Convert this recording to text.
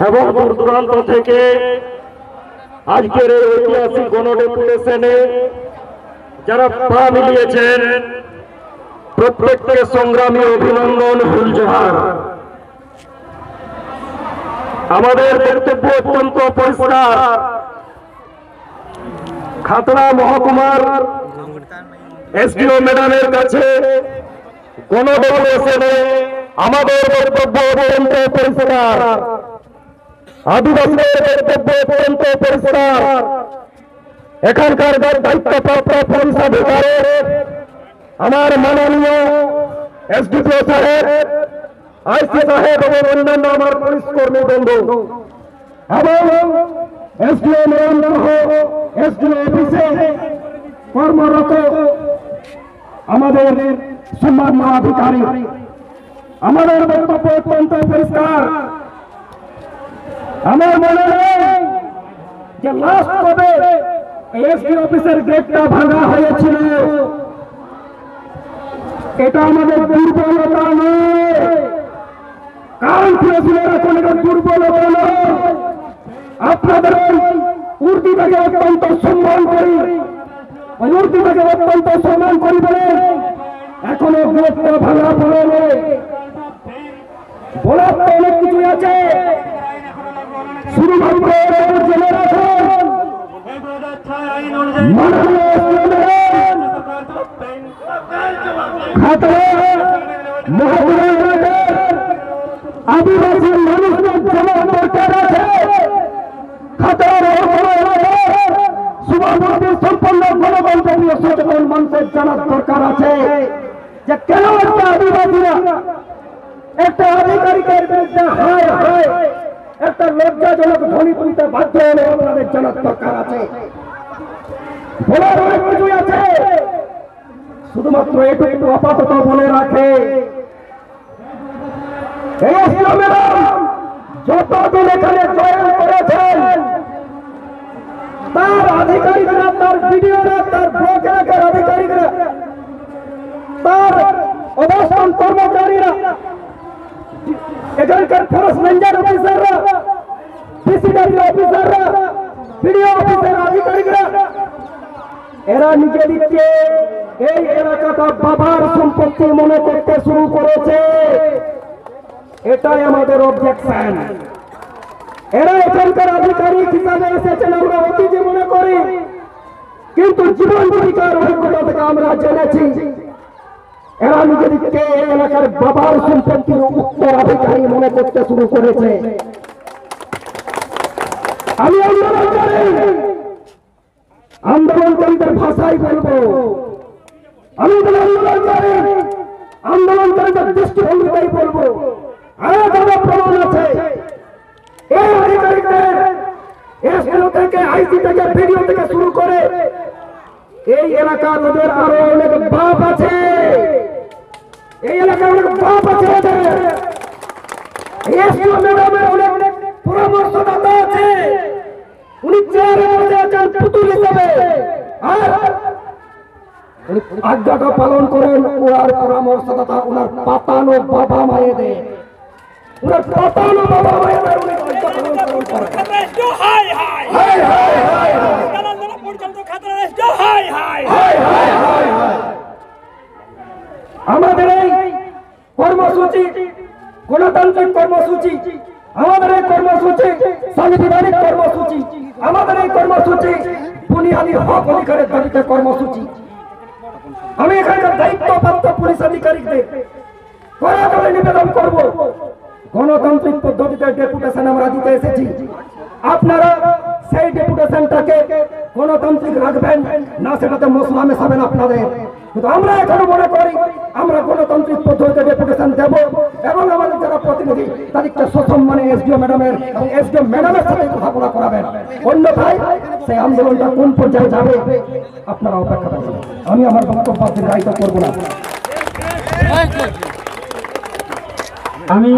এবং দূর দূরান্ত থেকে আজকের এই ঐতিহাসিক গণডেপুটেশনে যারা পা মিলিয়েছেন প্রত্যেককে সংগ্রামী অভিনন্দন হুলজোহার। আমাদের বক্তব্য অত্যন্ত পরিষ্কার। খাতড়া মহকুমার এসডিও ম্যাডামের কাছে গণডেপুটেশনে আমাদের বক্তব্য অত্যন্ত পরিষ্কার, আদিবাসীদের বক্তব্য অত্যন্ত পরিষ্কার। এখানকার দায়িত্বপ্রাপ্ত পুলিশ আধিকারিক আমার মাননীয় এসডিপিও সাহেব, আইসি সাহেব এবং অন্যান্য আমার পুলিশ কর্মী বন্ধু এবং এসডিও ম্যাডাম সহ এসডিও অফিসে কর্মরত আমাদের সম্মান্য আধিকারিক, আমাদের বক্তব্য অত্যন্ত পরিষ্কার। আমার মনে নেই যে লাস্ট কবে এসপি অফিসের গেটটা ভাঙা হয়েছিল। এটা আমাদের দুর্বলতা নয়, কারণ ছিল এখন এটা দুর্বলতা নয়। আপনাদের উর্দিটাকে অত্যন্ত সম্মান করি, উর্দিটাকে অত্যন্ত সম্মান করি বলে এখনো গেটটা ভাঙা পড়ে নেই। বলার তো অনেক কিছু আছে, শুধুমাত্র জেনে রাখুন আদিবাসী মানুষদের জানার দরকার আছে। সীমাবর্তী সম্পন্ন গণতন্ত্র নিয়ে সচেতন মানুষের জানার দরকার আছে যে কেন একটা আদিবাসীরা একটা আধিকারিকের বিরুদ্ধে হায় হায় একটা লজ্জাজনক ধ্বনি তুলতে বাধ্য হলে আপনাদের জানার দরকার আছে। বলার অনেক কিছুই আছে, শুধুমাত্র একটু আপাতত বলে রাখে যতদিন এখানে জয়েন করেছেন তার আধিকারিকরা, তার বিডিওরা, তার ব্লক এলাকার আধিকারিকরা, তার অবস্থান কর্মচারীরা, এখানকার ফরেস্ট রেঞ্জার অফিসাররা, পিসিডব্লিউ অফিসাররা, বিডিও অফিসের আধিকারিকরা, এরা নিজেদেরকে এই এলাকাটা বাবার সম্পত্তি মনে করতে শুরু করেছে। এটাই আমাদের অবজেকশন। এরা এখানকার আধিকারিক হিসাবে এসেছেন আমরা অতিথি মনে করি, কিন্তু জীবন জীবিকার অভিজ্ঞতা থেকে আমরা জেনেছি এরা নিজেদেরকে এই এলাকার বাবার সম্পত্তির উত্তরাধিকারী মনে করতে শুরু করেছে। আমি আন্দোলনকারীদের ভাষায় বলবো, আমি আন্দোলনকারীদের দৃষ্টিভঙ্গিটাই বলবো। আরো যারা প্রমাণ আছে এই আধিকারিকদের এসডিও থেকে, আইসি থেকে, ভিডিও থেকে শুরু করে এই এলাকার ওদের আরো অনেক বাপ আছে, এই এলাকার অনেক বাপ আছে ওদের। এসডিও ম্যাডামের অনেক পরামর্শদাতা আছে, উনি চেয়ারে বসে আছেন পুতুল হিসাবে, আর আজ্ঞাটা পালন করেন ওনার পরামর্শদাতা, ওনার পাতানো বাবা মায়েদের, ওনার পাতানো বাবা মায়েদের উনি আজ্ঞা পালন করেন। আমাদের এই কর্মসূচি গণতান্ত্রিক কর্মসূচি, আমাদের এই কর্মসূচি সাংবিধানিক কর্মসূচি, আমাদের এই কর্মসূচি বুনিয়াদী হক অধিকারের দাবিতে কর্মসূচি। আমি এখানকার দায়িত্বপ্রাপ্ত পুলিশ আধিকারিকদের করে নিবেদন করব, গণতান্ত্রিক পদ্ধতিতে ডেপুটেশন আমরা দিতে এসেছি, আপনারা সেই ডেপুটেশনটাকে গণতান্ত্রিক রাখবেন না, সেটাতে মশলা মেশাবেন আপনাদের। কিন্তু আমরা এখানে মনে করি আমরা গণতান্ত্রিক পদ্ধতিতে ডেপুটেশন দেব এবং আমাদের যারা প্রতিনিধি তাদেরকে সসম্মানে এসডিও ম্যাডামের এবং এসডিও ম্যাডামের সাথে কথা বলা করাবেন। অন্যথায় সেই আন্দোলনটা কোন পর্যায়ে যাবে আপনারা অপেক্ষা করবেন। আমি আমার বক্তব্য দীর্ঘায়িত করব না। আমি